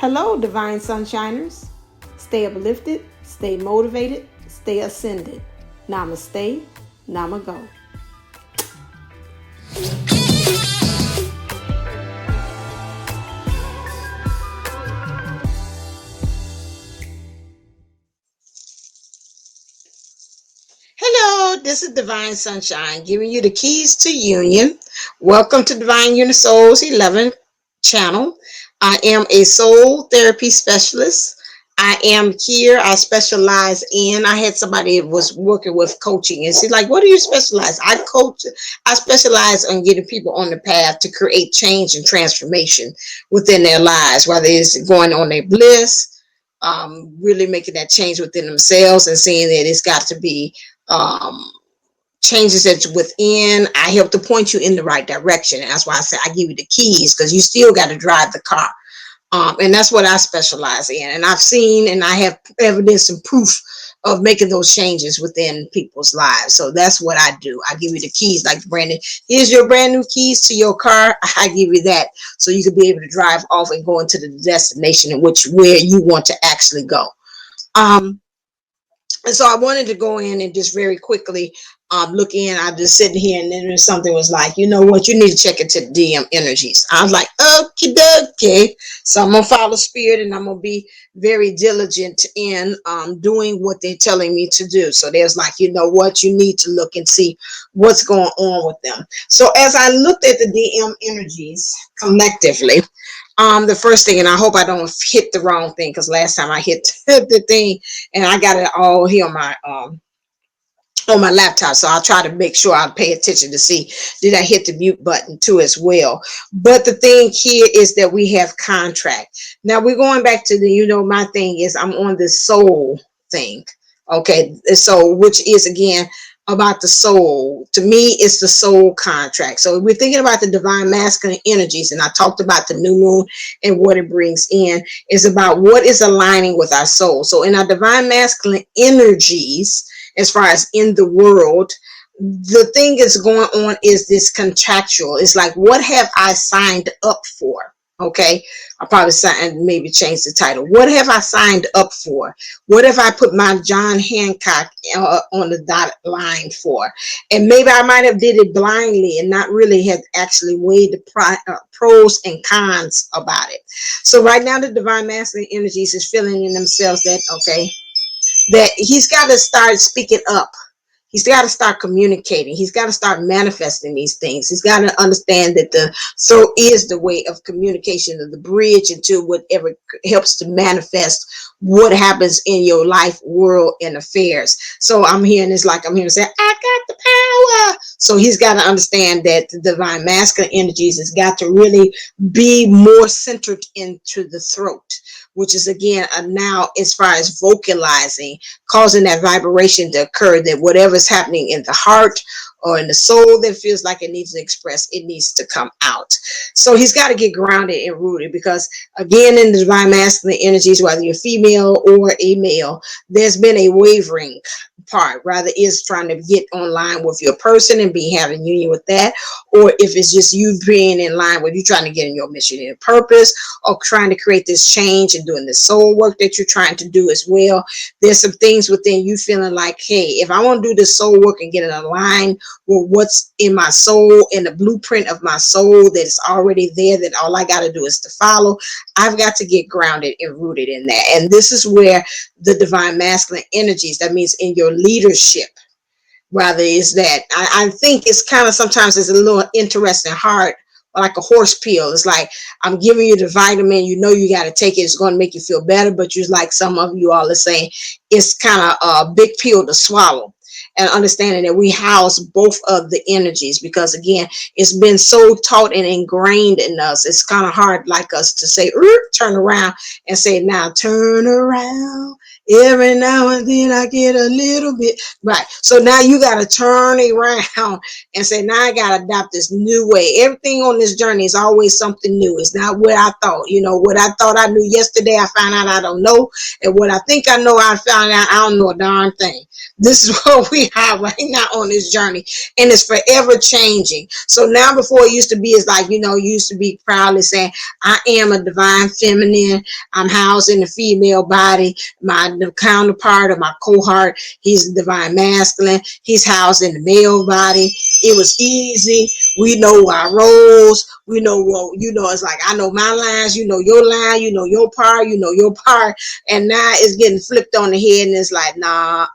Hello, Divine Sunshiners. Stay uplifted, stay motivated, stay ascended. Namaste, Namago. Hello, this is Divine Sunshine giving you the keys to union. Welcome to Divine Unisoul's 11th channel. I am a soul therapy specialist. I am here. I specialize in, I had somebody that was working with coaching and she's like, what do you specialize? I specialize on getting people on the path to create change and transformation within their lives, whether it's going on their bliss, really making that change within themselves and seeing that it's got to be um, changes that's within. I help to point you in the right direction. And that's why I say I give you the keys, because you still got to drive the car. And that's what I specialize in. And I've seen and I have evidence and proof of making those changes within people's lives. So that's what I do. I give you the keys, like Brandon, here's your brand new keys to your car. I give you that so you can be able to drive off and go into the destination in which where you want to actually go. And so I wanted to go in and just very quickly look in. I just sitting here and then something was like, you know what, you need to check into the DM energies. I was like, okay. So I'm going to follow spirit and I'm going to be very diligent in doing what they're telling me to do. So there's like, you know what, you need to look and see what's going on with them. So as I looked at the DM energies collectively, the first thing, and I hope I don't hit the wrong thing, because last time I hit the thing and I got it all here on my laptop, so I'll try to make sure I pay attention to see did I hit the mute button too as well. But the thing here is that we have contract. Now we're going back to the, my thing is I'm on this soul thing. Okay, so which is again about the soul. To me, it's the soul contract. So we're thinking about the divine masculine energies, and I talked about the new moon and what it brings in, is about what is aligning with our soul. So in our divine masculine energies, as far as in the world, the thing that's going on is this contractual. It's like, what have I signed up for? Okay, I'll probably maybe change the title. What have I signed up for? What have I put my John Hancock on the dotted line for? And maybe I might have did it blindly and not really have actually weighed the pros and cons about it. So right now the divine masculine energies is feeling in themselves that, okay, that he's got to start speaking up. He's got to start communicating. He's got to start manifesting these things. He's got to understand that the soul is the way of communication, of the bridge into whatever helps to manifest what happens in your life, world, and affairs. So I'm hearing it's like I'm hearing say, I got the power. So he's got to understand that the divine masculine energies has got to really be more centered into the throat, which is again now as far as vocalizing, causing that vibration to occur, that whatever's happening in the heart or in the soul that feels like it needs to express, it needs to come out. So he's got to get grounded and rooted, because again, in the divine masculine energies, whether you're female or a male, there's been a wavering part. Rather is trying to get online with your person and be having union with that, or if it's just you being in line with you trying to get in your mission and purpose, or trying to create this change and doing the soul work that you're trying to do as well. There's some things within you feeling like, hey, if I want to do this soul work and get it aligned with what's in my soul and the blueprint of my soul that is already there, that all I got to do is to follow, I've got to get grounded and rooted in that. And this is where the divine masculine energies, that means in your leadership, rather is that I think it's kind of sometimes it's a little interesting, hard, like a horse pill. It's like I'm giving you the vitamin, you got to take it, it's going to make you feel better, but you like some of you all are saying it's kind of a big pill to swallow. And understanding that we house both of the energies, because again, it's been so taught and ingrained in us, it's kind of hard like us to say turn around and say, now turn around. Every now and then I get a little bit right. So now you got to turn around and say, now I got to adopt this new way. Everything on this journey is always something new. It's not what I thought. What I thought I knew yesterday, I found out I don't know. And what I think I know, I found out I don't know a darn thing. This is what we are right now on this journey, and it's forever changing. So now, before it used to be, it's like, used to be proudly saying, I am a divine feminine. I'm housed in the female body. The counterpart of my cohort, he's a divine masculine. He's housed in the male body. It was easy. We know our roles. We know what, it's like, I know my lines, you know your line, you know your part, and now it's getting flipped on the head, and it's like, nah,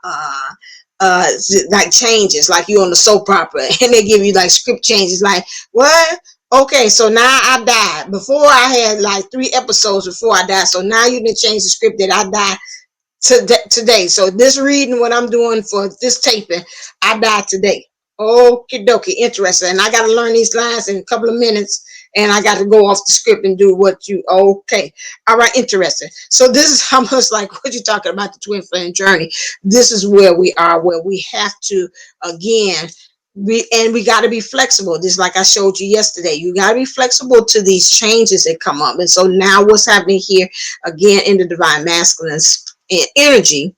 like changes, like you on the soap opera, and they give you like script changes, like, what? Okay, so now I died. Before, I had like 3 episodes before I died, so now you didn't change the script that I died today. So this reading, what I'm doing for this taping, I died today. Okie dokie, interesting. And I got to learn these lines in a couple of minutes, and I got to go off the script and do okay. All right, interesting. So this is how much, like, what you talking about, the twin flame journey. This is where we are, where we have to, again, we got to be flexible. Just like I showed you yesterday, you got to be flexible to these changes that come up. And so now what's happening here, again, in the divine masculine energy,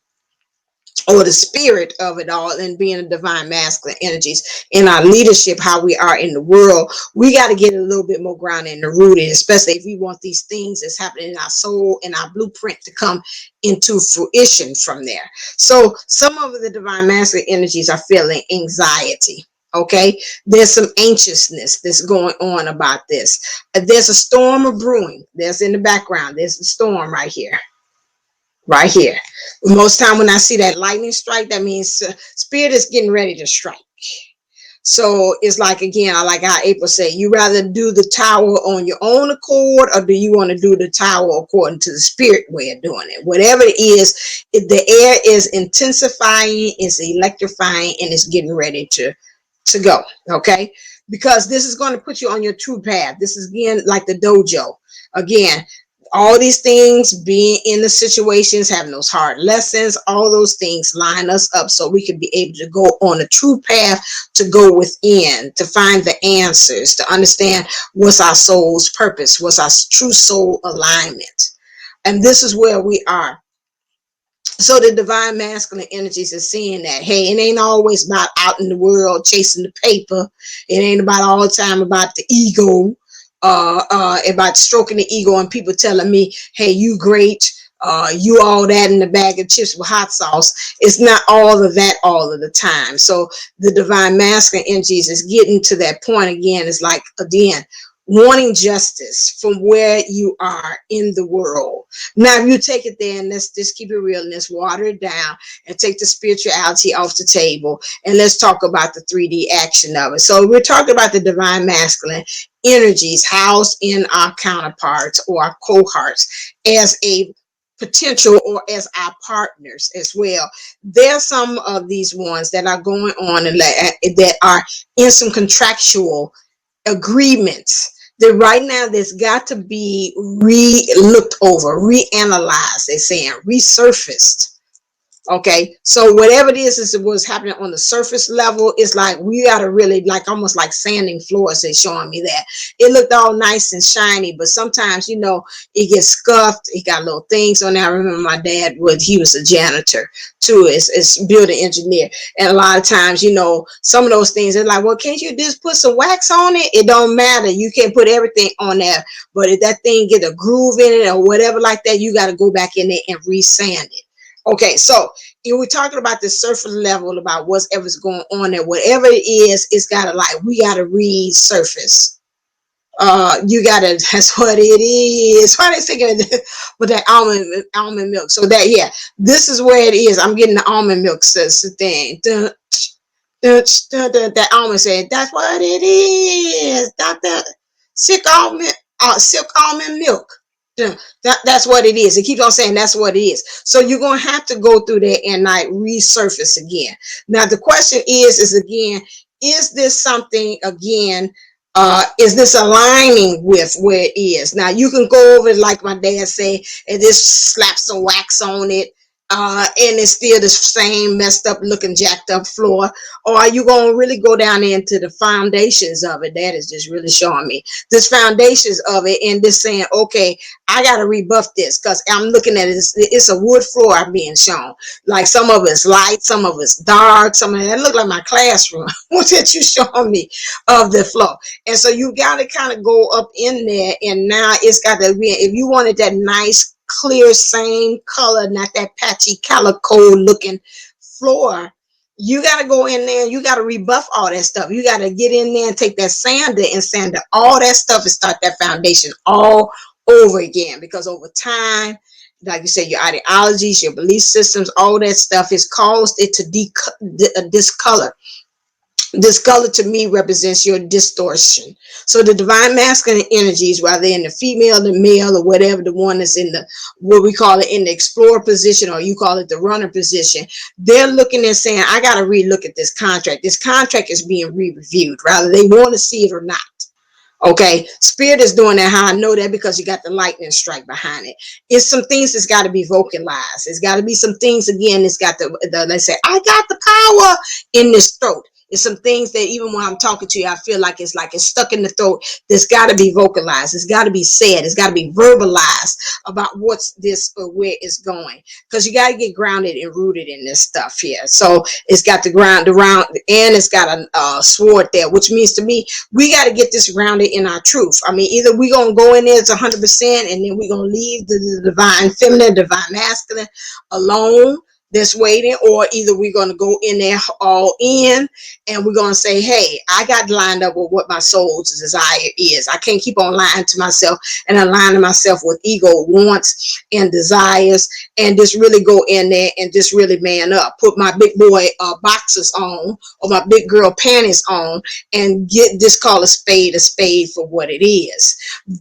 or the spirit of it all, and being a divine masculine energies in our leadership, how we are in the world, we got to get a little bit more grounded and rooted, especially if we want these things that's happening in our soul and our blueprint to come into fruition from there. So some of the divine masculine energies are feeling anxiety. Okay, there's some anxiousness that's going on about this. There's a storm of brewing. There's in the background. There's a storm right here. Right here. Most time when I see that lightning strike, that means spirit is getting ready to strike. So it's like, again, I like how April said, you rather do the tower on your own accord, or do you want to do the tower according to the spirit way of doing it? Whatever it is, the air is intensifying, it's electrifying, and it's getting ready to go. Okay, because this is going to put you on your true path. This is, again, like the dojo. Again, all these things, being in the situations, having those hard lessons, all those things line us up so we can be able to go on a true path, to go within, to find the answers, to understand what's our soul's purpose, what's our true soul alignment. And this is where we are. So the divine masculine energies are seeing that, hey, it ain't always about out in the world chasing the paper. It ain't about all the time about the ego, about stroking the ego and people telling me, hey, you great, you all that in the bag of chips with hot sauce. It's not all of that all of the time. So the divine masculine energies is getting to that point again. It's like, again, wanting justice from where you are in the world. Now, if you take it there, and let's just keep it real, and let's water it down and take the spirituality off the table, and let's talk about the 3D action of it. So we're talking about the divine masculine energies housed in our counterparts or our cohorts as a potential, or as our partners as well. There's some of these ones that are going on and that are in some contractual agreements that right now there's got to be looked over, reanalyzed, they're saying, resurfaced. Okay, so whatever it is what's happening on the surface level, it's like we got to really, like, almost like sanding floors. They're showing me that it looked all nice and shiny, but sometimes, it gets scuffed. It got little things on there. I remember my dad he was a janitor too, it's building engineer, and a lot of times, some of those things, they're like, well, can't you just put some wax on it? It don't matter. You can't put everything on there, but if that thing get a groove in it or whatever like that, you got to go back in there and resand it. Okay, so we're talking about the surface level, about whatever's going on there. Whatever it is, it's gotta, like, we gotta resurface. You gotta. That's what it is. Why they saying with that almond milk? So that, yeah, this is where it is. I'm getting the almond milk thing. That almond said, that's what it is. Dr. Silk almond milk. That's what it is. It keeps on saying that's what it is. So you're going to have to go through there and like resurface again. Now, the question is again, is this something, again, is this aligning with where it is? Now, you can go over it like my dad said and just slap some wax on it. and it's still the same messed up looking jacked up floor? Or are you going to really go down into the foundations of it? That is just really showing me this foundations of it, and just saying, okay, I got to rebuff this, because I'm looking at it, it's a wood floor I'm being shown. Like some of it's light, some of it's dark, some of it look like my classroom. What that you showing me of the floor? And so you got to kind of go up in there, and now it's got to be, if you wanted that nice clear same color, not that patchy calico looking floor, you got to go in there and you got to rebuff all that stuff. You got to get in there and take that sander and sand all that stuff and start that foundation all over again, because over time, like you said, your ideologies, your belief systems, all that stuff has caused it to discolor. This color to me represents your distortion. So the divine masculine energies, whether in the female, the male, or whatever, the one that's in the, what we call it, in the explorer position, or you call it the runner position, they're looking and saying, I got to relook at this contract. This contract is being re-reviewed. Rather, they want to see it or not. Okay, spirit is doing that. How I know that? Because you got the lightning strike behind it. It's some things that's got to be vocalized. It's got to be some things again. It's got the they say, I got the power in this throat. It's some things that even when I'm talking to you, I feel like it's stuck in the throat. There's got to be vocalized. It's got to be said. It's got to be verbalized about what's this or where it's going. Because you got to get grounded and rooted in this stuff here. So it's got the ground around, and it's got a sword there, which means to me, we got to get this grounded in our truth. I mean, either we're going to go in there as 100% and then we're going to leave the divine feminine, divine masculine alone that's waiting, or either we're going to go in there all in and we're going to say, hey, I got lined up with what my soul's desire is. I can't keep on lying to myself and aligning myself with ego wants and desires, and just really go in there and just really man up, put my big boy boxers on, or my big girl panties on, and get this, call a spade for what it is.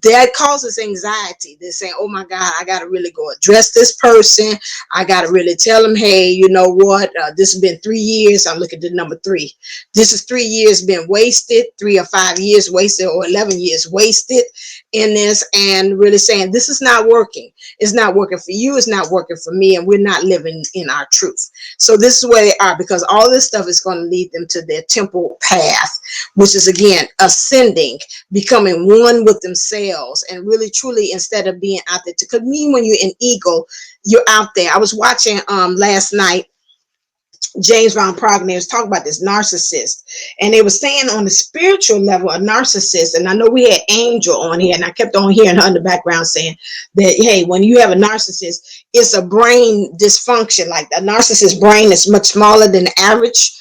That causes anxiety. They're saying, oh my God, I got to really go address this person. I got to really tell them, hey, you know what? This has been 3 years. I'm looking at number 3. This is 3 years been wasted, 3 or 5 years wasted, or 11 years wasted in this, and really saying, this is not working. It's not working for you. It's not working for me. And we're not living in our truth. So this is where they are, because all this stuff is going to lead them to their temple path, which is again, ascending, becoming one with themselves, and really truly, instead of being out there, because me, when you're in ego, you're out there. I was watching last night James Von Prague, and they was talking about this narcissist, and they were saying on the spiritual level, a narcissist, and I know we had Angel on here, and I kept on hearing her in the background saying that, hey, when you have a narcissist, it's a brain dysfunction. Like a narcissist brain is much smaller than the average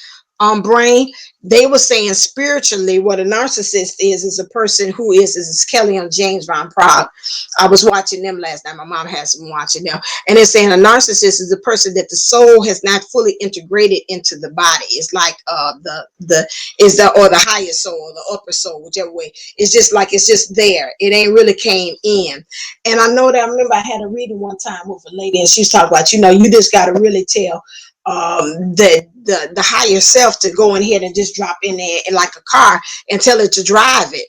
brain. They were saying spiritually, what a narcissist is a person who is Kelly and James Von Prague. I was watching them last night. My mom has been watching them, and they're saying a narcissist is a person that the soul has not fully integrated into the body. It's like or the higher soul, or the upper soul, whichever way. It's just like it's just there. It ain't really came in. And I know that I remember I had a reading one time with a lady, and she was talking about, you just got to really tell the higher self to go in here and just drop in there like a car and tell it to drive it.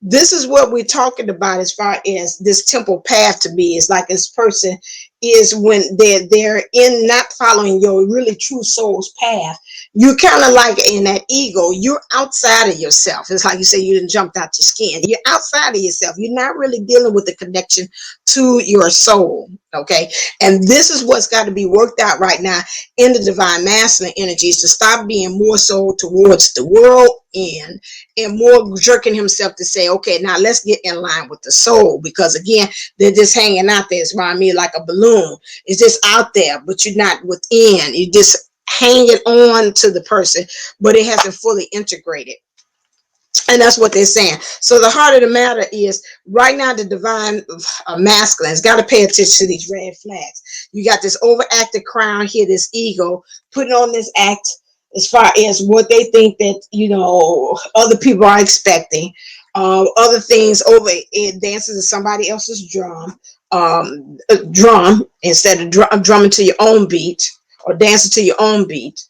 This is what we're talking about as far as this temple path to be. It's like this person is when they're in not following your really true soul's path. You kind of like in that ego, you're outside of yourself. It's like you say, you didn't jump out your skin. You're outside of yourself. You're not really dealing with the connection to your soul. Okay. And this is what's got to be worked out right now in the divine masculine energies, to stop being more so towards the world and more jerking himself to say, okay, now let's get in line with the soul. Because again, they're just hanging out there. It's around me like a balloon. It's just out there, but you're not within. You just hanging on to the person, but it hasn't fully integrated. And that's what they're saying. So the heart of the matter is, right now, the divine masculine has got to pay attention to these red flags. You got this overactive crown here, this ego, putting on this act as far as what they think that, other people are expecting. Other things over, it dances to somebody else's drum instead of drumming to your own beat, or dancing to your own beat.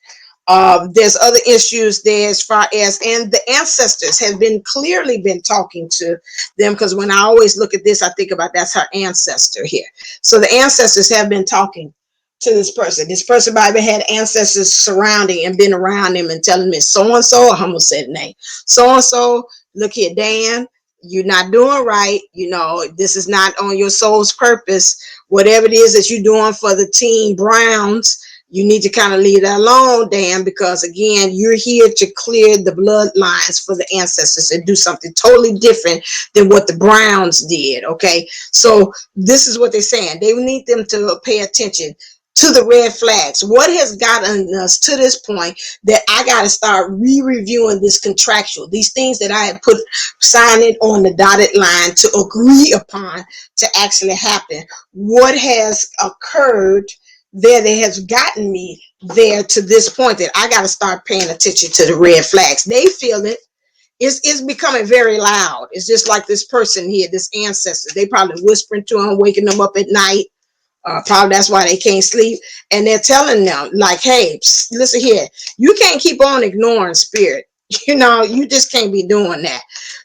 There's other issues there as far as, and the ancestors have clearly been talking to them, because when I always look at this, I think about that's her ancestor here. So the ancestors have been talking to this person. This person probably had ancestors surrounding and been around him and telling me, so and so, I'm gonna say the name, so and so, look here, Dan, you're not doing right. You know, this is not on your soul's purpose. Whatever it is that you're doing for the team Browns, you need to kind of leave that alone, Dan, because again, you're here to clear the bloodlines for the ancestors and do something totally different than what the Browns did. Okay, so this is what they're saying. They need them to pay attention to the red flags. What has gotten us to this point that I got to start re-reviewing this contractual, these things that I had put signing on the dotted line to agree upon to actually happen? What has occurred there that has gotten me there to this point that I got to start paying attention to the red flags? They feel it. It's becoming very loud. It's just like this person here, this ancestor. They probably whispering to them, waking them up at night. Probably that's why they can't sleep. And they're telling them, like, hey, listen here, you can't keep on ignoring spirit. You know, you just can't be doing that.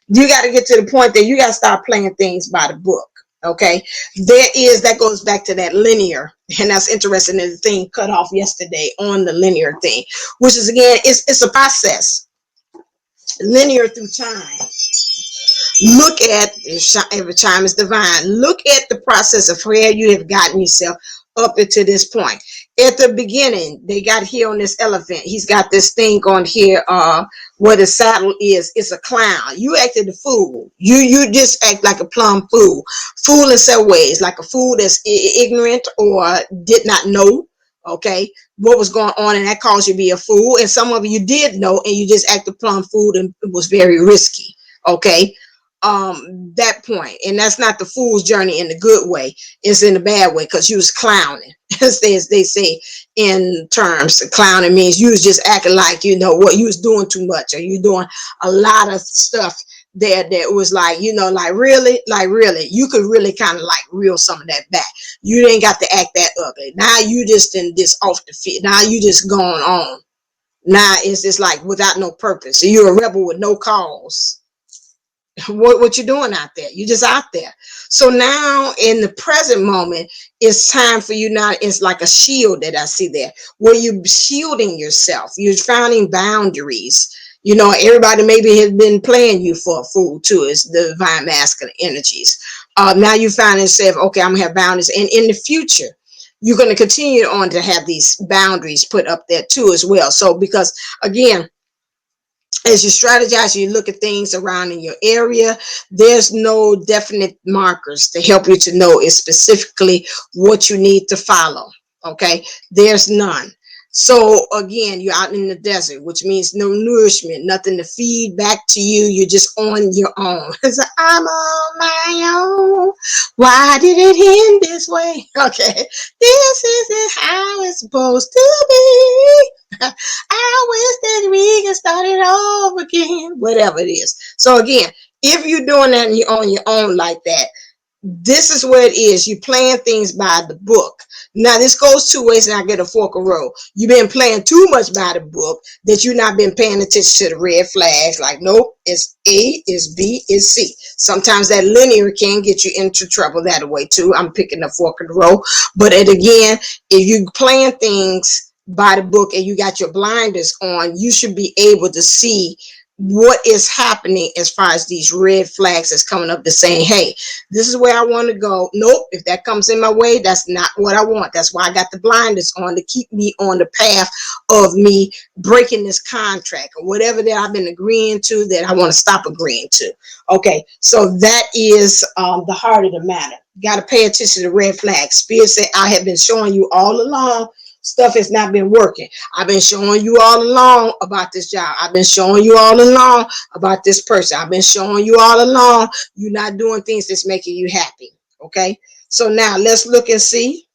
You got to get to the point that you got to start playing things by the book. Okay, that goes back to that linear, and that's interesting. The thing cut off yesterday on the linear thing, which is again, it's a process, linear through time. Look at, every time is divine. Look at the process of where you have gotten yourself up into this point. At the beginning, they got here on this elephant. He's got this thing on here, where the saddle is. It's a clown. You acted a fool. You just act like a plumb fool. Fool in some ways, like a fool that's ignorant or did not know, okay, what was going on, and that caused you to be a fool. And some of you did know, and you just acted plumb fool, and it was very risky, okay? That point, and that's not the fool's journey in the good way, it's in the bad way, because you was clowning. As they say in terms, clowning means you was just acting like, you know what, you was doing too much, or you doing a lot of stuff there that was like, you know, like really, you could really kind of like reel some of that back. You ain't got to act that ugly. Now you just in this off the field. Now you just going on. Now it's just like without no purpose. So you're a rebel with no cause. What you doing out there? You just out there. So now in the present moment, it's time for you now. It's like a shield that I see there, where you're shielding yourself. You're finding boundaries. You know, everybody maybe has been playing you for a fool too. It's the divine masculine energies. Now you find yourself, okay, I'm gonna have boundaries, and in the future, you're going to continue on to have these boundaries put up there too as well. So because again, as you strategize, you look at things around in your area, there's no definite markers to help you to know is specifically what you need to follow. Okay, there's none. So again, you're out in the desert, which means no nourishment, nothing to feed back to you. You're just on your own. It's like, I'm on my own. Why did it end this way? Okay, this isn't how it's supposed to be. I wish that we could start it over again. Whatever it is. So again, if you're doing that and you're on your own like that, this is where it is. You playing things by the book. Now this goes two ways, and I get a fork of road. You've been playing too much by the book that you've not been paying attention to the red flags. Like, nope, it's A, it's B, it's C. Sometimes that linear can get you into trouble that way too. I'm picking the fork of the road. But again, if you playing things by the book and you got your blinders on, you should be able to see what is happening as far as these red flags that's coming up to saying, hey, this is where I want to go. Nope, if that comes in my way, that's not what I want. That's why I got the blinders on, to keep me on the path of me breaking this contract or whatever that I've been agreeing to that I want to stop agreeing to. Okay, so that is the heart of the matter. You got to pay attention to red flags. Spirit said, I have been showing you all along. Stuff has not been working. I've been showing you all along about this job. I've been showing you all along about this person. I've been showing you all along you're not doing things that's making you happy. Okay, so now let's look and see.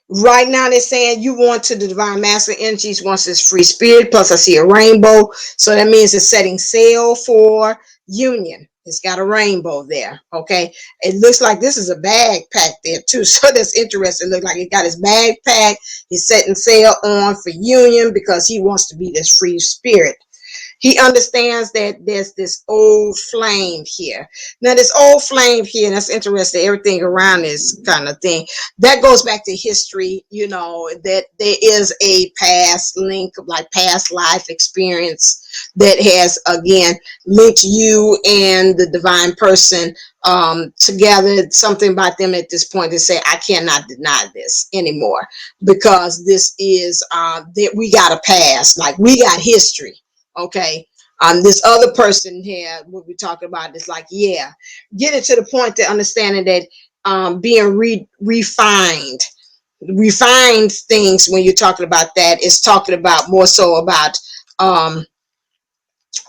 Right now they're saying you want to the divine masculine energies wants this free spirit. Plus I see a rainbow. So that means it's setting sail for union. It's got a rainbow there. Okay. It looks like this is a backpack there too. So that's interesting. It looks like he got his backpack. He's setting sail on for union because he wants to be this free spirit. He understands that there's this old flame here. Now, this old flame here, and that's interesting, everything around this kind of thing, that goes back to history, that there is a past link, like past life experience that has, again, linked you and the divine person together. Something about them at this point to say, I cannot deny this anymore, because this is, that we got a past, like we got history. Okay. This other person here, what we're talking about is like, yeah, get it to the point to understanding that being refined things, when you're talking about that, is talking about more so about um,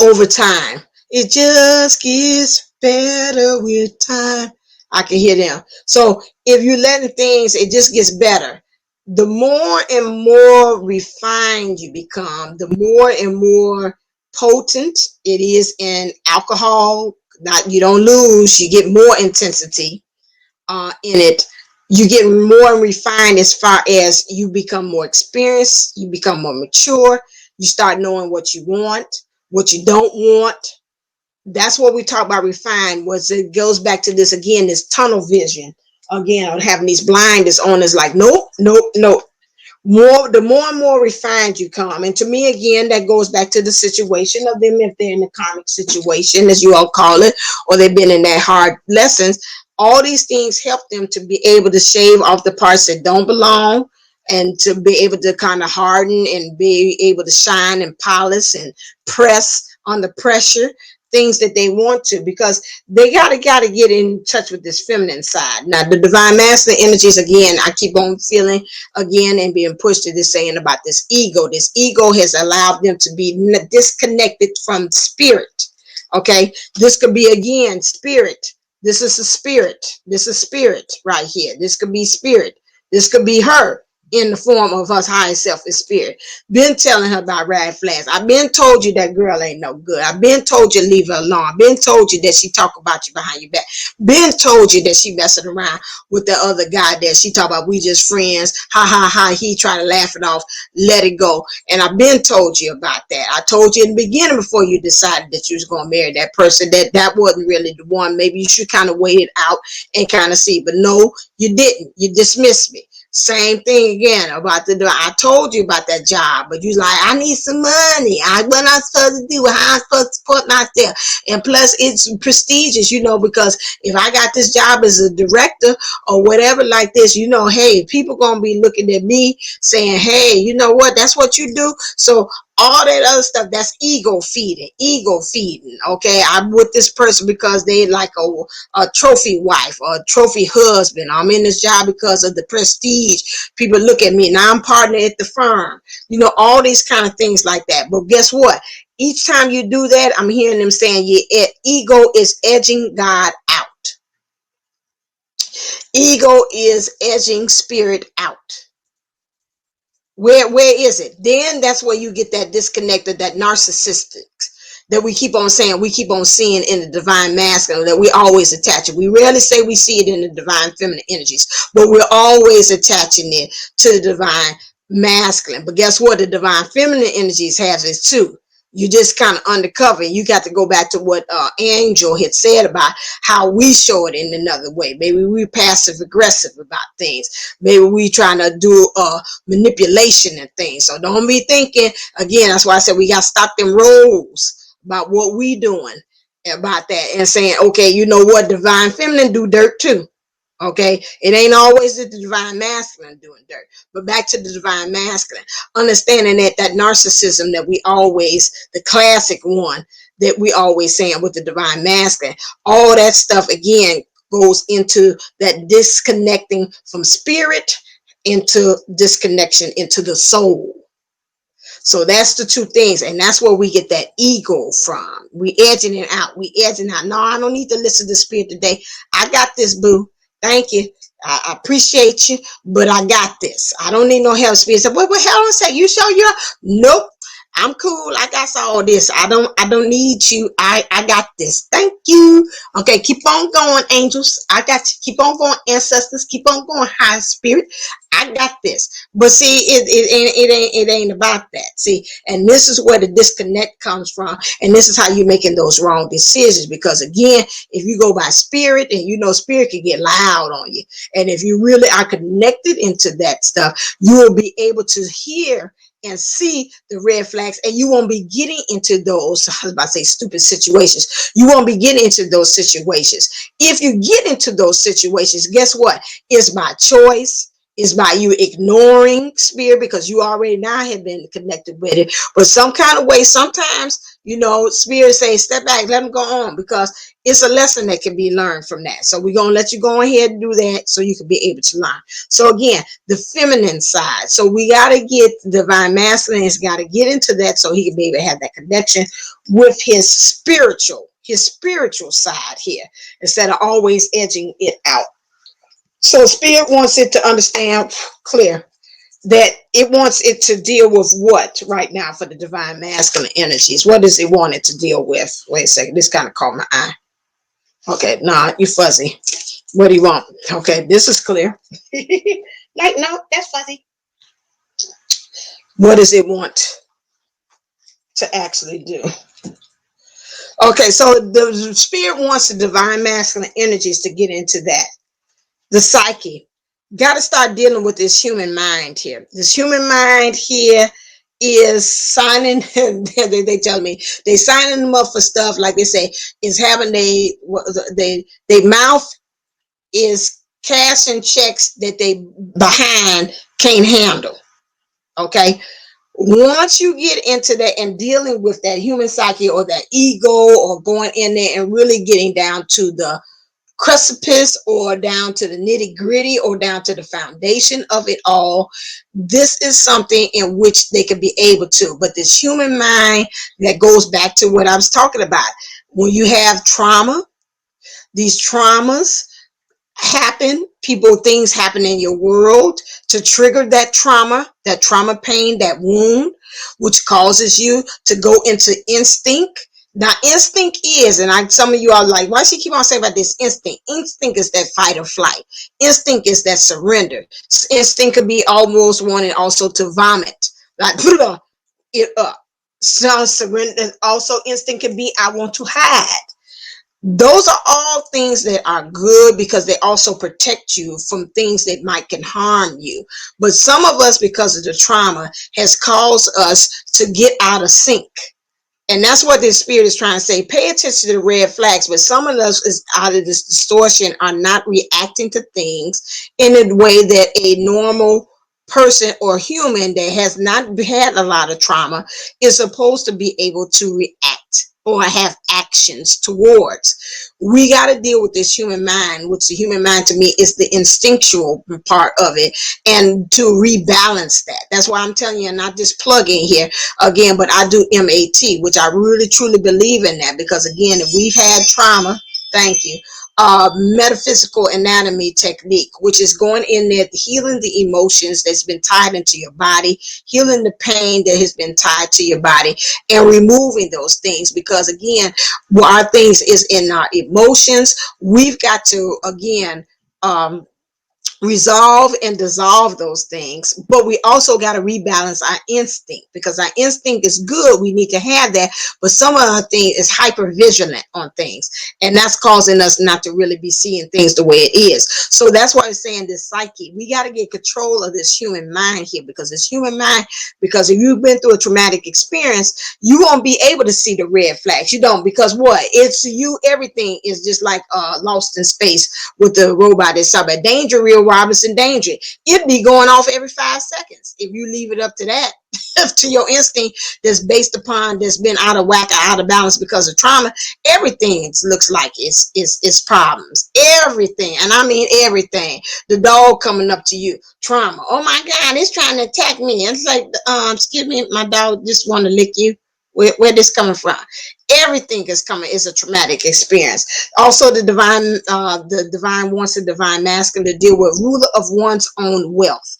over time. It just gets better with time. I can hear them. So if you're letting things, it just gets better. The more and more refined you become, the more and more potent it is in alcohol. Not, you don't lose, you get more intensity in it. You get more refined as far as you become more experienced, you become more mature, you start knowing what you want, what you don't want. That's what we talk about refined. Was it goes back to this again, this tunnel vision again, of having these blinders on. Is like, nope, nope, nope. The more and more refined you come, and to me again, that goes back to the situation of them, if they're in the karmic situation, as you all call it, or they've been in that hard lessons. All these things help them to be able to shave off the parts that don't belong, and to be able to kind of harden and be able to shine and polish and press under pressure things that they want to, because they gotta get in touch with this feminine side. Now, the divine masculine energies, again, I keep on feeling again and being pushed to this saying about this ego. This ego has allowed them to be disconnected from spirit. Okay, this could be again spirit. This is a spirit. This is spirit right here. This could be spirit. This could be her in the form of her higher self is spirit. Been telling her about red flags. I've been told you that girl ain't no good. I've been told you leave her alone. I've been told you that she talk about you behind your back. Been told you that she messing around with the other guy that she talk about, we just friends. Ha ha ha. He try to laugh it off. Let it go. And I've been told you about that. I told you in the beginning, before you decided that you was going to marry that person, that wasn't really the one. Maybe you should kind of wait it out and kind of see. But no, you didn't. You dismissed me. Same thing again about I told you about that job, but you like, I need some money. What I'm supposed to do, how I'm supposed to support myself. And plus it's prestigious, because if I got this job as a director or whatever like this, hey, people gonna be looking at me saying, hey, you know what, that's what you do. So all that other stuff, that's ego feeding. Okay, I'm with this person because they like a trophy wife or a trophy husband. I'm in this job because of the prestige. People look at me. Now I'm partner at the firm. All these kind of things like that. But guess what? Each time you do that, I'm hearing them saying your ego is edging God out. Ego is edging spirit out. Where is it? Then that's where you get that disconnected, that narcissistic that we keep on saying, we keep on seeing in the divine masculine, that we always attach it. We rarely say we see it in the divine feminine energies, but we're always attaching it to the divine masculine. But guess what? The divine feminine energies has it too. You just kind of undercover. You got to go back to what Angel had said about how we show it in another way. Maybe we passive aggressive about things. Maybe we trying to do manipulation and things. So don't be thinking, again, that's why I said we got to stop them roles about what we doing about that and saying, okay, you know what, divine feminine do dirt too. Okay, it ain't always the divine masculine doing dirt, but back to the divine masculine, understanding that narcissism that we always, the classic one that we always saying with the divine masculine, all that stuff again goes into that disconnecting from spirit into disconnection into the soul. So that's the two things, and that's where we get that ego from. We edging it out. We edging out. No, I don't need to listen to spirit today. I got this, boo. Thank you. I appreciate you, but I got this. I don't need no help. Spirit said, what hell I say? You sure you're? Nope. I'm cool. I got all this. I don't need you. I got this. Thank you. Okay, keep on going, angels. I got you. Keep on going, ancestors. Keep on going, high spirit. I got this. But see, it ain't about that. See, and this is where the disconnect comes from, and this is how you're making those wrong decisions. Because again, if you go by spirit, and you know spirit can get loud on you, and if you really are connected into that stuff, you will be able to hear and see the red flags, and you won't be getting into those, I was about to say stupid situations. You won't be getting into those situations. If you get into those situations, guess what? It's by choice. Is by you ignoring spirit because you already now have been connected with it. But some kind of way, sometimes, you know, spirit say, step back, let them go on, because it's a lesson that can be learned from that. So we're going to let you go ahead and do that so you can be able to learn. So again, the feminine side. So we got to get divine masculine. Has got to get into that so he can be able to have that connection with his spiritual side here, instead of always edging it out. So spirit wants it to understand clear that it wants it to deal with what right now for the divine masculine energies. What does it want it to deal with? Wait a second. This kind of caught my eye. Okay, nah, you fuzzy. What do you want? Okay, this is clear. Like, no, that's fuzzy. What does it want to actually do? Okay, so the spirit wants the divine masculine energies to get into that. The psyche. Got to start dealing with this human mind here. This human mind here is signing, they tell me, they signing them up for stuff like they say, is having they mouth is cashing checks that they behind can't handle. Okay. Once you get into that and dealing with that human psyche or that ego, or going in there and really getting down to the precipice or down to the nitty gritty or down to the foundation of it all, this is something in which they can be able to. But this human mind, that goes back to what I was talking about. When you have trauma, these traumas happen, things happen in your world to trigger that trauma pain, that wound, which causes you to go into instinct. Now, instinct is, and some of you are like, why she keep on saying about this instinct? Instinct is that fight or flight. Instinct is that surrender. Instinct could be almost wanting also to vomit, like it up. So surrender. Also, instinct can be, I want to hide. Those are all things that are good because they also protect you from things that might can harm you. But some of us, because of the trauma, has caused us to get out of sync. And that's what this spirit is trying to say. Pay attention to the red flags. But some of us is out of this distortion, are not reacting to things in a way that a normal person or human that has not had a lot of trauma is supposed to be able to react or have actions towards. We got to deal with this human mind, which the human mind to me is the instinctual part of it, and to rebalance that. That's why I'm telling you, and not just plug in here again, but I do MAT, which I really truly believe in that, because again, if we've had trauma, thank you, metaphysical anatomy technique, which is going in there, healing the emotions that's been tied into your body, healing the pain that has been tied to your body, and removing those things. Because again, our things is in our emotions. We've got to again resolve and dissolve those things, but we also got to rebalance our instinct, because our instinct is good, we need to have that, but some of our thing is hyper vigilant on things, and that's causing us not to really be seeing things the way it is. So that's why I'm saying this psyche, we got to get control of this human mind here, because this human mind, because if you've been through a traumatic experience, you won't be able to see the red flags. You don't, because what, it's you, everything is just like Lost in Space with the robot that's about danger, real Robinson danger. It'd be going off every 5 seconds if you leave it up to that, to your instinct that's based upon, that's been out of whack or out of balance because of trauma. Everything looks like it's problems. Everything, and I mean everything. The dog coming up to you, trauma. Oh my God, it's trying to attack me. And it's like, excuse me, my dog just want to lick you. Where this coming from? Everything is coming is a traumatic experience. Also, the divine wants the divine masculine to deal with ruler of one's own wealth.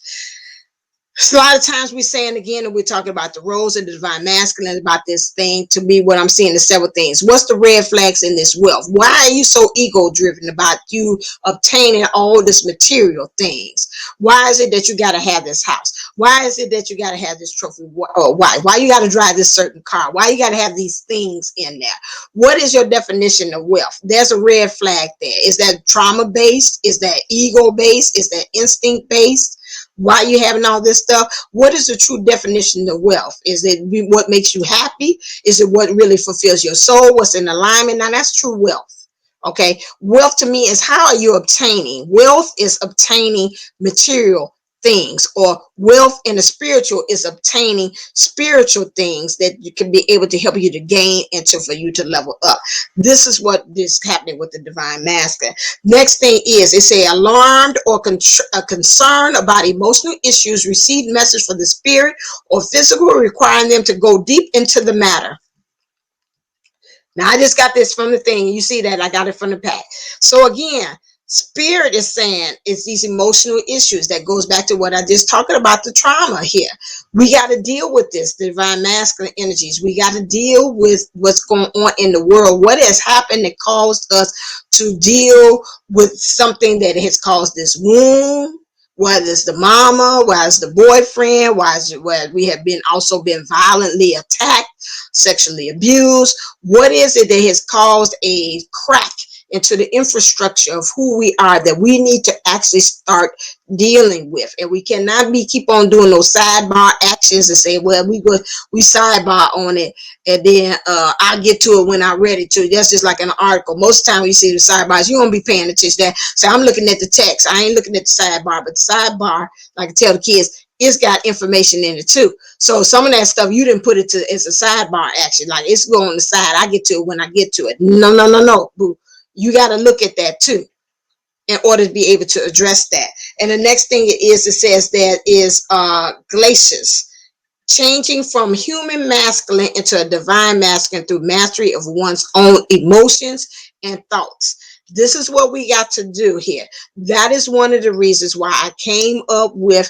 A lot of times we're saying again, and we're talking about the roles of the divine masculine, about this thing. To me, what I'm seeing is several things. What's the red flags in this wealth? Why are you so ego driven about you obtaining all this material things? Why is it that you got to have this house? Why is it that you got to have this trophy? Why you got to drive this certain car? Why you got to have these things in there? What is your definition of wealth? There's a red flag there. Is that trauma based? Is that ego based? Is that instinct based? Why you having all this stuff? What is the true definition of wealth? Is it what makes you happy? Is it what really fulfills your soul? What's in alignment? Now that's true wealth. Okay, wealth to me is how are you obtaining? Wealth is obtaining material things, or wealth in the spiritual is obtaining spiritual things that you can be able to help you to gain and to for you to level up. This is what is happening with the divine masculine. Next thing is, it's a alarmed or a concern about emotional issues, received message from the spirit or physical, requiring them to go deep into the matter. Now I just got this from the thing. You see that I got it from the pack. So again, spirit is saying it's these emotional issues that goes back to what I just talking about, the trauma here. We got to deal with this, the divine masculine energies. We got to deal with what's going on in the world. What has happened that caused us to deal with something that has caused this wound? Whether it's the mama, whether it's the boyfriend, whether we have been also been violently attacked, sexually abused. What is it that has caused a crack into the infrastructure of who we are that we need to actually start dealing with? And we cannot be keep on doing those sidebar actions and say, well, we sidebar on it, and then I'll get to it when I'm ready to. That's just like an article. Most of the time you see the sidebars, you won't be paying attention to that. So I'm looking at the text. I ain't looking at the sidebar, but the sidebar, like I tell the kids, it's got information in it too. So some of that stuff you didn't put it to, it's a sidebar action. Like it's going on the side. I get to it when I get to it. No, boo. You got to look at that too in order to be able to address that. And the next thing it says that is glaciers. Changing from human masculine into a divine masculine through mastery of one's own emotions and thoughts. This is what we got to do here. That is one of the reasons why I came up with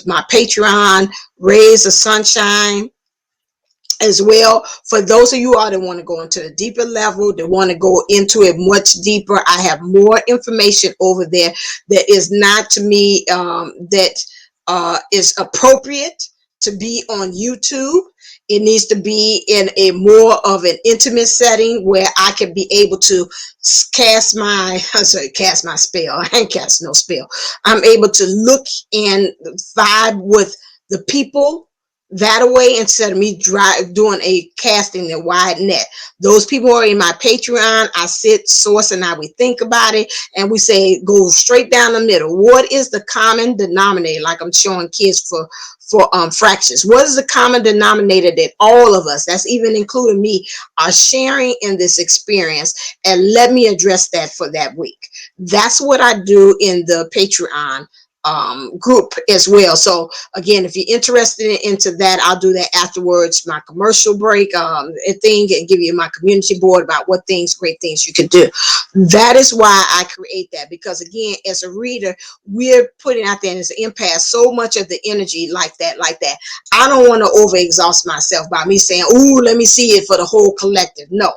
my Patreon, Rays of Sunshine, as well. For those of you all that want to go into a deeper level, that want to go into it much deeper, I have more information over there that is not to me that is appropriate to be on YouTube. It needs to be in a more of an intimate setting where I can be able to cast my spell. I ain't cast no spell. I'm able to look and vibe with the people that away instead of me doing a casting the wide net. Those people are in my Patreon. I sit, source, and we think about it, and we say go straight down the middle. What is the common denominator? Like I'm showing kids for fractions. What is the common denominator that all of us, that's even including me, are sharing in this experience? And let me address that for that week. That's what I do in the Patreon group as well. So again, if you're interested into that, I'll do that afterwards, my commercial break thing, and give you my community board about what great things you can do. That is why I create that, because again, as a reader, we're putting out there, and as an empath, so much of the energy like that. I don't want to over exhaust myself by me saying, ooh, let me see it for the whole collective. No.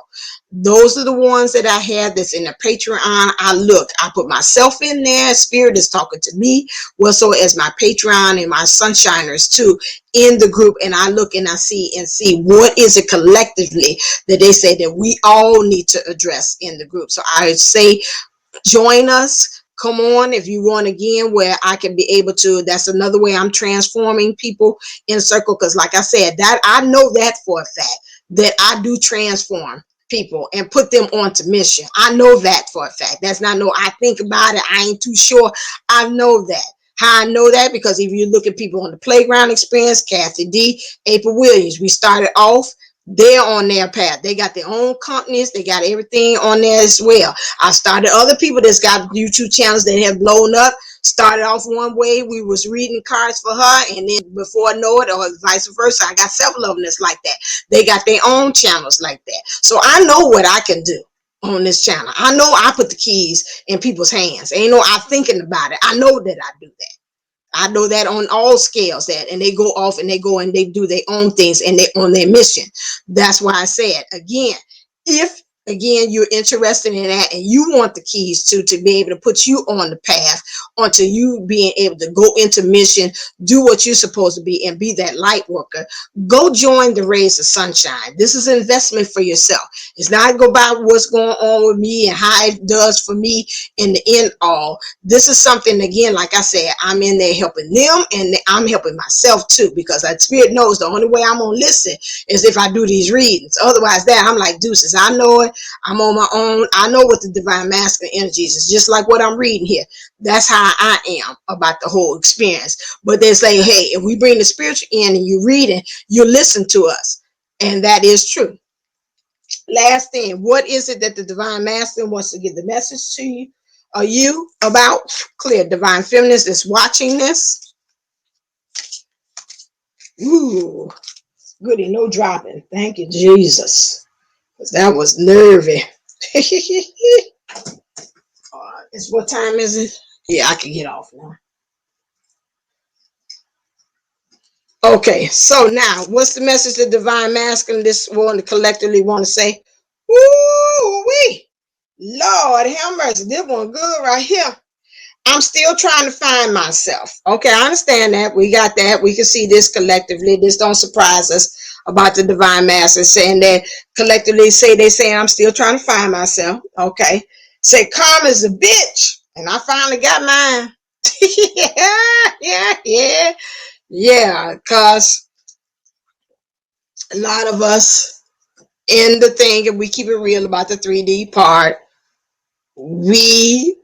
Those are the ones that I have that's in the Patreon. I put myself in there. Spirit is talking to me. Well, so as my Patreon and my Sunshiners too in the group. And I look and I see what is it collectively that they say that we all need to address in the group. So I say, join us. Come on, if you want, again, where I can be able to. That's another way I'm transforming people in a circle. Because like I said, that I know that for a fact, that I do transform people and put them onto mission. I know that for a fact. That's not no I think about it. I ain't too sure. I know that. How I know that? Because if you look at people on the playground experience, Kathy D, April Williams, we started off, they're on their path. They got their own companies. They got everything on there as well. I started other people that's got YouTube channels that have blown up. Started off one way. We was reading cards for her, and then before I know it, or vice versa, I got several of them that's like that. They got their own channels like that. So I know what I can do on this channel. I know I put the keys in people's hands. Ain't no I thinking about it. I know that I do that. I know that on all scales, that, and they go off and they go and they do their own things and they on their mission. That's why I said again, if again you're interested in that and you want the keys to be able to put you on the path onto you being able to go into mission, do what you're supposed to be and be that light worker, go join the Rays of Sunshine. This is an investment for yourself. It's not go by what's going on with me and how it does for me in the end all. This is something, again, like I said, I'm in there helping them and I'm helping myself too, because that spirit knows the only way I'm gonna listen is if I do these readings. Otherwise that I'm like deuces. I know it. I'm on my own. I know what the divine masculine energies is, just like what I'm reading here. That's how I am about the whole experience. But they say, hey, if we bring the spiritual in and you reading, you listen to us. And that is true. Last thing, what is it that the divine masculine wants to give the message to you? Are you about clear? Divine feminist is watching this. Ooh, goody, no dropping. Thank you, Jesus. That was nervy. It's what time is it? Yeah, I can get off now. Okay, so now what's the message the divine masculine this one collectively want to say? Woo wee! Lord have mercy. This one good right here. I'm still trying to find myself. Okay, I understand that. We got that. We can see this collectively. This don't surprise us about the divine master saying that collectively they say I'm still trying to find myself. Okay. Say karma's a bitch. And I finally got mine. Yeah, because a lot of us in the thing, if we keep it real about the 3D part, we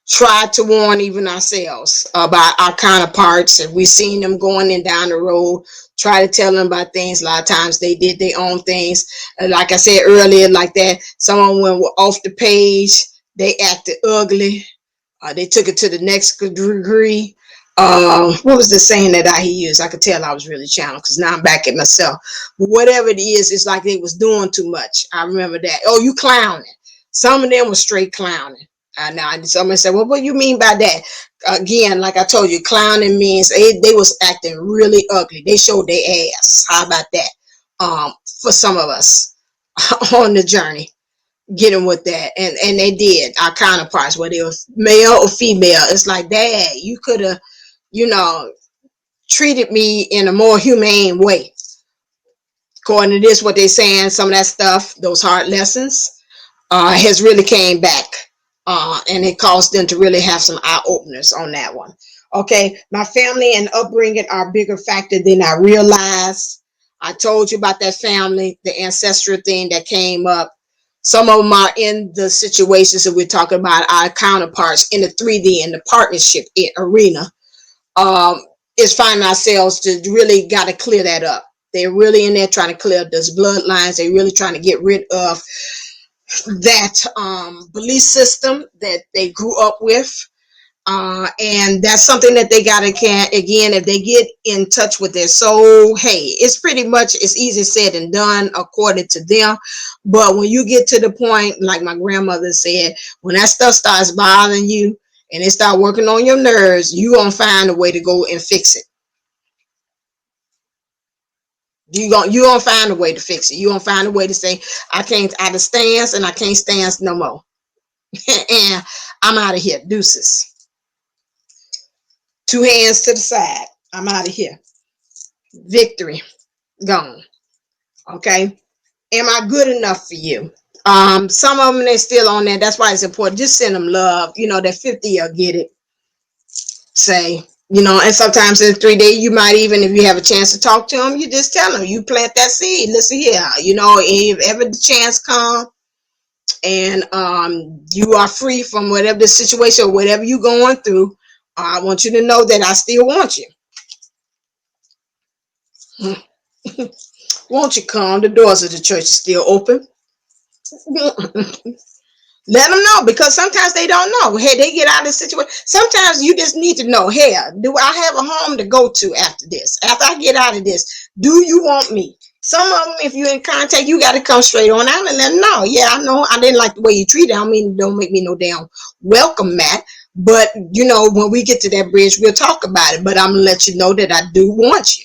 try to warn even ourselves about our counterparts. If we seen them going in down the road, try to tell them about things. A lot of times they did their own things. Like I said earlier, like that, someone went off the page, they acted ugly. They took it to the next degree. What was the saying that I used? I could tell I was really channeled because now I'm back at myself. But whatever it is, it's like they was doing too much. I remember that. Oh, you clowning. Some of them was straight clowning. Now somebody said, well, what do you mean by that? Again, like I told you, clowning means they was acting really ugly. They showed their ass. How about that? For some of us on the journey, getting with that, and they did. Our counterparts, whether it was male or female, it's like, Dad, you could have, treated me in a more humane way. According to this, what they're saying, some of that stuff, those hard lessons, has really came back. And it caused them to really have some eye openers on that one. Okay, my family and upbringing are a bigger factor than I realized. I told you about that family, the ancestral thing that came up. Some of them are in the situations that we're talking about, our counterparts in the 3D, in the partnership arena. Is finding ourselves to really got to clear that up. They're really in there trying to clear up those bloodlines. They're really trying to get rid of that belief system that they grew up with. And that's something that they got to again, if they get in touch with their soul, hey, it's pretty much, it's easy said and done according to them. But when you get to the point, like my grandmother said, when that stuff starts bothering you and it start working on your nerves, you gonna find a way to go and fix it. You gonna find a way to fix it. You gonna find a way to say, I can't out of stance and I can't stance no more. And I'm out of here. Deuces. Two hands to the side. I'm out of here. Victory. Gone. Okay. Am I good enough for you? Some of them, they're still on there. That's why it's important. Just send them love. That 50, you'll get it. Say, and sometimes in 3D, you might even, if you have a chance to talk to them, you just tell them, you plant that seed. Listen here, if ever the chance comes, and you are free from whatever the situation or whatever you're going through, I want you to know that I still want you. Won't you come? The doors of the church are still open. Let them know, because sometimes they don't know. Hey, they get out of the situation. Sometimes you just need to know, hey, do I have a home to go to after this? After I get out of this, do you want me? Some of them, if you're in contact, you got to come straight on out and let them know. Yeah, I know I didn't like the way you treated. I mean, don't make me no damn welcome mat. But you know, when we get to that bridge, we'll talk about it. But I'm gonna let you know that I do want you,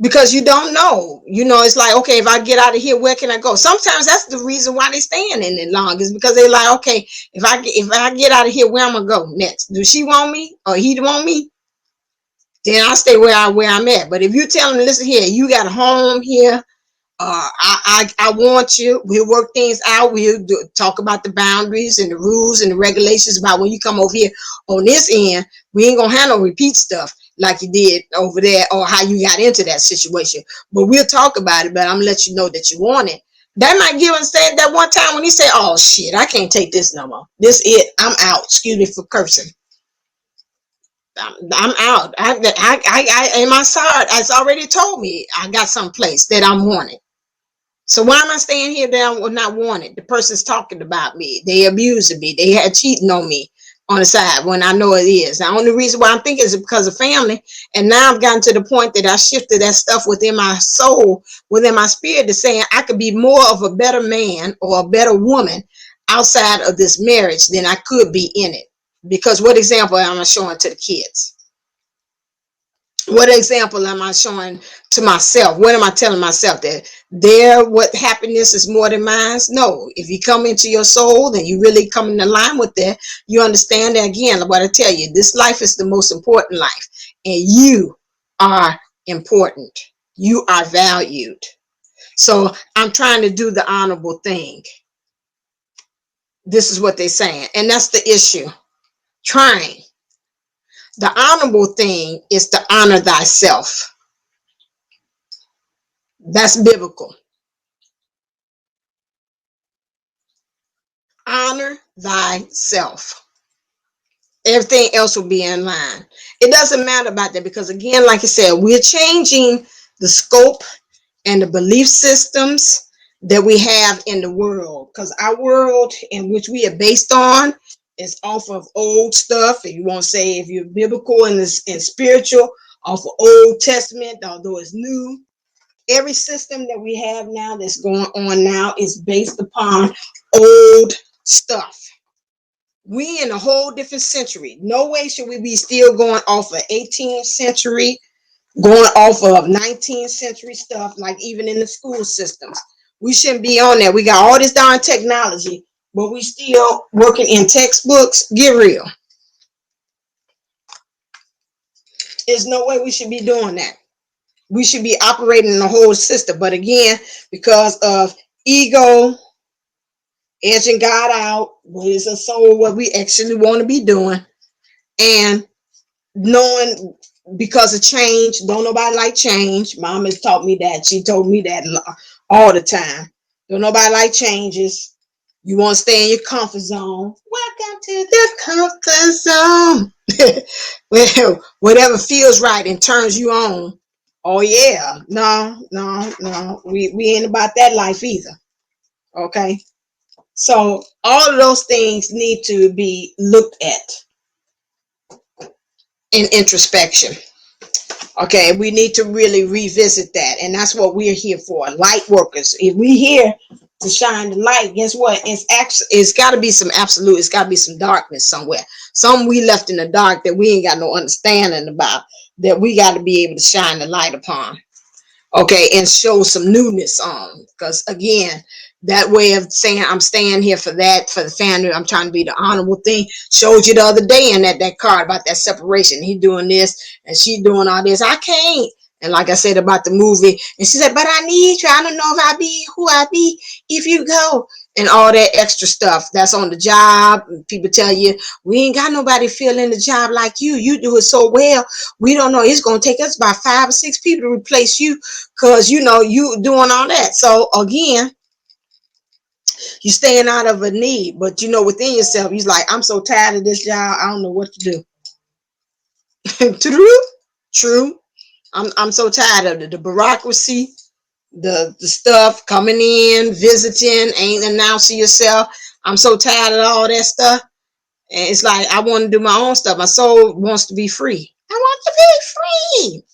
because you don't know. You know, it's like, okay, if I get out of here, where can I go? Sometimes that's the reason why they staying in it long, is because they're like, okay, if I get out of here, where I'm gonna go next? Do she want me or he want me? Then I stay where I'm at. But if you tell them, listen here, you got a home here. I want you. We'll work things out. We'll talk about the boundaries and the rules and the regulations about when you come over here on this end. We ain't gonna have no repeat stuff like you did over there, or how you got into that situation. But we'll talk about it. But I'm gonna let you know that you want it. That might give him say that one time when he said, "Oh shit, I can't take this no more. This it. I'm out." Excuse me for cursing. I'm out. In my heart, it's already told me I got some place that I'm wanted. So why am I staying here that I'm not wanted? The person's talking about me. They abusing me. They had cheating on me on the side when I know it is. The only reason why I'm thinking is because of family. And now I've gotten to the point that I shifted that stuff within my soul, within my spirit, to saying I could be more of a better man or a better woman outside of this marriage than I could be in it. Because what example am I showing to the kids? What example am I showing to myself? What am I telling myself? That what happiness is more than mine? No. If you come into your soul and you really come in line with that, you understand that, again, what I tell you, this life is the most important life, and you are important. You are valued. So I'm trying to do the honorable thing. This is what they're saying, and that's the issue. Trying. The honorable thing is to honor thyself. That's biblical. Honor thyself. Everything else will be in line. It doesn't matter about that, because, again, like I said, we're changing the scope and the belief systems that we have in the world, because our world in which we are based on is off of old stuff. If you want to say, if you're biblical and spiritual, off of Old Testament, although it's new. Every system that we have now that's going on now is based upon old stuff. We in a whole different century. No way should we be still going off of 18th century, going off of 19th century stuff, like even in the school systems. We shouldn't be on that. We got all this darn technology, but we still working in textbooks. Get real. There's no way we should be doing that. We should be operating in the whole system. But again, because of ego, edging God out, what is a soul, what we actually want to be doing, and knowing, because of change, don't nobody like change. Mom has taught me that. She told me that all the time. Don't nobody like changes. You want to stay in your comfort zone. Welcome to the comfort zone. Well, whatever feels right and turns you on. Oh yeah, no. We ain't about that life either. Okay. So all of those things need to be looked at in introspection. Okay, we need to really revisit that, and that's what we're here for, light workers. If we're here to shine the light, guess what? It's got to be some absolute. It's got to be some darkness somewhere. Some we left in the dark that we ain't got no understanding about, that we got to be able to shine the light upon. Okay, and show some newness on, because again, that way of saying I'm staying here for that, for the family, I'm trying to be the honorable thing, showed you the other day in that card about that separation. He doing this and she doing all this. I can't. And like I said about the movie, and she said, but I need you. I don't know if I be who I be if you go. And all that extra stuff that's on the job. People tell you, we ain't got nobody filling the job like you. You do it so well. We don't know. It's going to take us about 5 or 6 people to replace you, because, you doing all that. So, again, you staying out of a need. But, within yourself, you're like, I'm so tired of this job. I don't know what to do. True. I'm so tired of the bureaucracy. The stuff coming in, visiting, ain't announcing yourself. I'm so tired of all that stuff. And it's like, I want to do my own stuff. My soul wants to be free. I want to be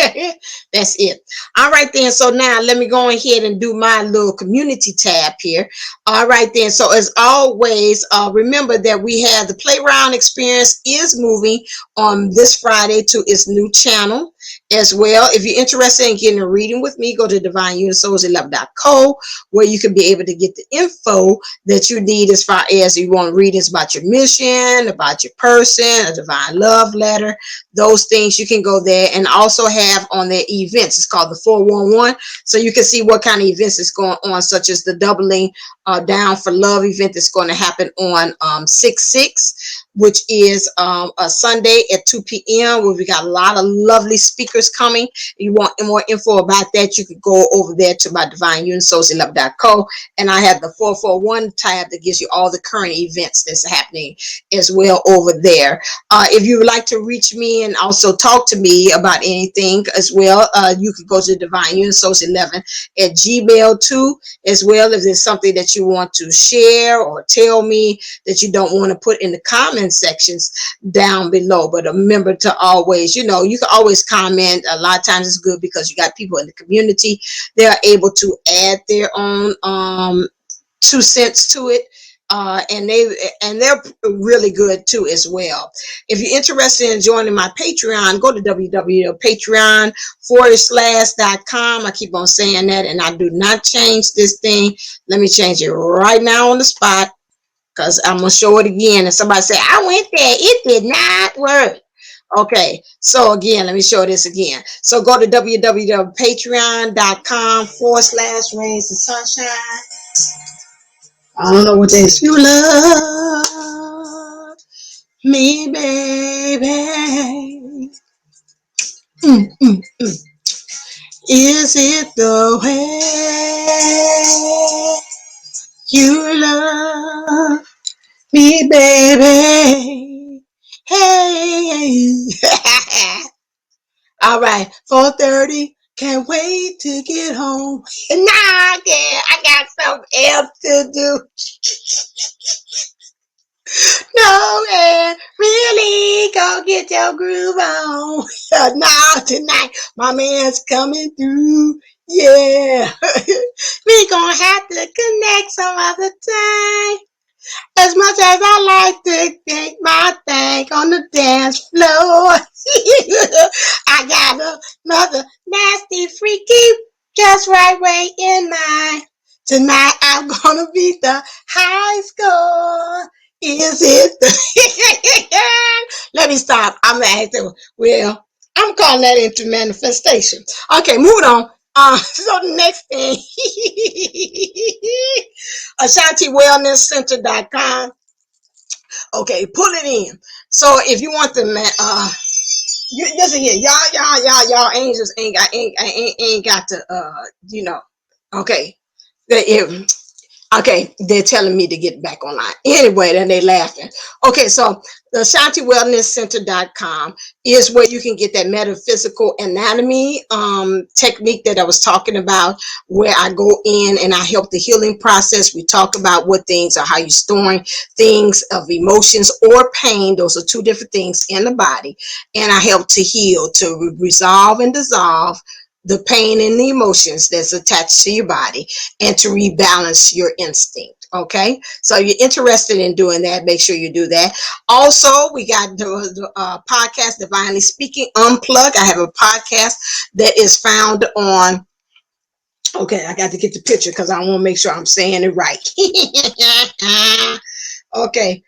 free. That's it. All right then. So now let me go ahead and do my little community tab here. All right then. So as always, remember that we have the Playground Experience is moving on this Friday to its new channel as well. If you're interested in getting a reading with me, go to divineunisouls11.co, where you can be able to get the info that you need as far as you want readings about your mission, about your person, a divine love letter, those things. You can go there, and also have on their events. It's called the 411, so you can see what kind of events is going on, such as the doubling down for love event that's going to happen on 6/6, which is a Sunday at 2 p.m. where we got a lot of lovely speakers coming. If you want more info about that, you could go over there to my divineunisouls11.co, and I have the 441 tab that gives you all the current events that's happening as well over there. If you would like to reach me and also talk to me about anything as well, you could go to divineunisouls11 at Gmail too, as well. If there's something that you want to share or tell me that you don't want to put in the comment sections down below, but remember to always, you can always comment. A lot of times it's good because you got people in the community. They're able to add their own 2 cents to it. They're really good too as well. If you're interested in joining my Patreon, go to www.patreon.com. I keep on saying that, and I do not change this thing. Let me change it right now on the spot, because I'm gonna show it again. And somebody say, I went there, it did not work. Okay, so again, let me show this again. So go to www.patreon.com/rains and sunshine. I don't know what that is. You love me, baby. Is it the way you love me, baby? Hey. All right, 4:30. Can't wait to get home. Nah, I got something else to do. No, man, really, go get your groove on. Now, tonight, my man's coming through. Yeah. We gonna have to connect some other time. As much as I like to think my thing on the dance floor. I got another nasty freaky just right way in mind. Tonight I'm gonna beat the high score. Is it the Let me stop. I'm asking. Well, I'm calling that into manifestation. Okay, moving on. So the next thing, AshantiWellnessCenter.com. Okay, pull it in. So if you want the you listen here, y'all angels ain't got to okay. Okay, they're telling me to get back online. Anyway, then they laughing. Okay, so the AshantiWellnessCenter.com is where you can get that metaphysical anatomy technique that I was talking about, where I go in and I help the healing process. We talk about what things are, how you're storing things of emotions or pain. Those are two different things in the body. And I help to heal, to resolve and dissolve the pain and the emotions that's attached to your body, and to rebalance your instinct. Okay, so if you're interested in doing that, make sure you do that. Also, we got the podcast Divinely Speaking Unplugged. I have a podcast that is found on, okay, I got to get the picture because I want to make sure I'm saying it right. Okay,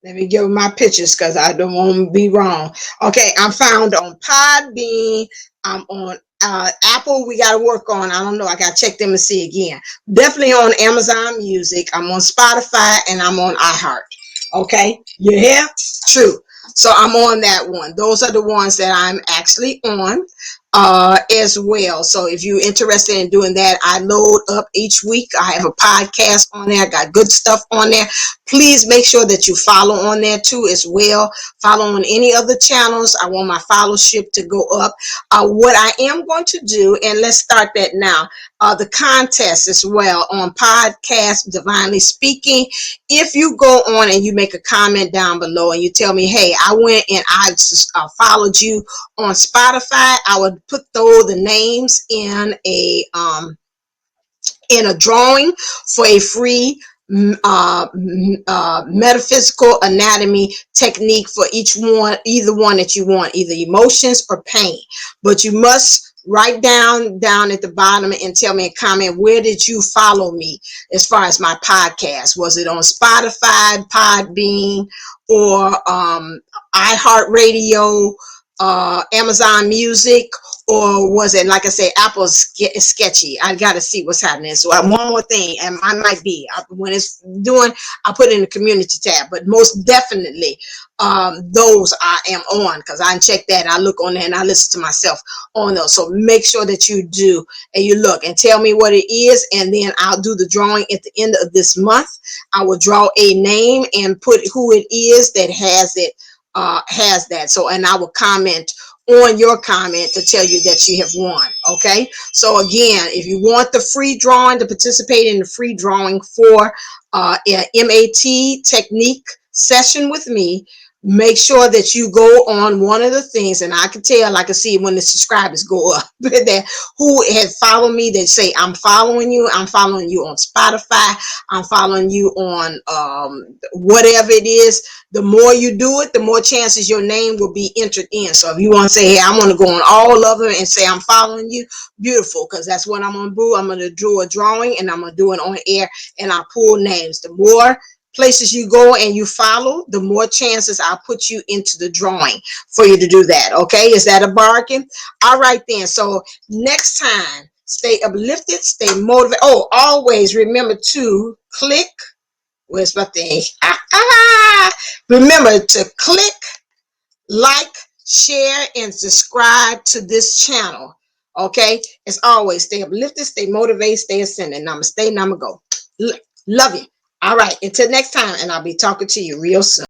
let me give my pictures because I don't want to be wrong. Okay, I'm found on Podbean. I'm on Apple. We got to work on. I don't know. I got to check them and see again. Definitely on Amazon Music. I'm on Spotify, and I'm on iHeart. Okay, you hear? True. So I'm on that one. Those are the ones that I'm actually on as well. So if you're interested in doing that, I load up each week. I have a podcast on there. I got good stuff on there. Please make sure that you follow on there too as well. Follow on any other channels. I want my followership to go up. What I am going to do, and let's start that now. the contest as well on podcast Divinely Speaking. If you go on and you make a comment down below and you tell me, hey, I went and I followed you on Spotify, I would put the names in a drawing for a free metaphysical anatomy technique for either one that you want, either emotions or pain. But you must write down at the bottom and tell me a comment, where did you follow me as far as my podcast? Was it on Spotify, Podbean, or iHeartRadio, Amazon Music, or was it, like I say, Apple's sketchy? I got to see what's happening. So one more thing, and I might be, when it's doing, I put in the community tab, but most definitely those I am on, because I check that. I look on there and I listen to myself on those. So make sure that you do, and you look and tell me what it is, and then I'll do the drawing at the end of this month. I will draw a name and put who it is that has it, has that. So, and I will comment on your comment to tell you that you have won. Okay, so again, if you want the free drawing, to participate in the free drawing for an MAT technique session with me, make sure that you go on one of the things, and I can tell, I can see when the subscribers go up that who had followed me, they say, I'm following you on Spotify, I'm following you on whatever it is. The more you do it, the more chances your name will be entered in. So if you want to say, hey, I want to go on all of them and say I'm following you, beautiful, because that's what I'm going to do. I'm going to do a drawing and I'm going to do it on air, and I'll pull names. The more places you go and you follow, the more chances I'll put you into the drawing for you to do that. Okay, is that a bargain? All right then. So next time, stay uplifted, stay motivated. Oh, always remember to click, where's my thing? Remember to click, like, share, and subscribe to this channel. Okay, as always, stay uplifted, stay motivated, stay ascending. Namaste, namago. Love you. All right, until next time, and I'll be talking to you real soon.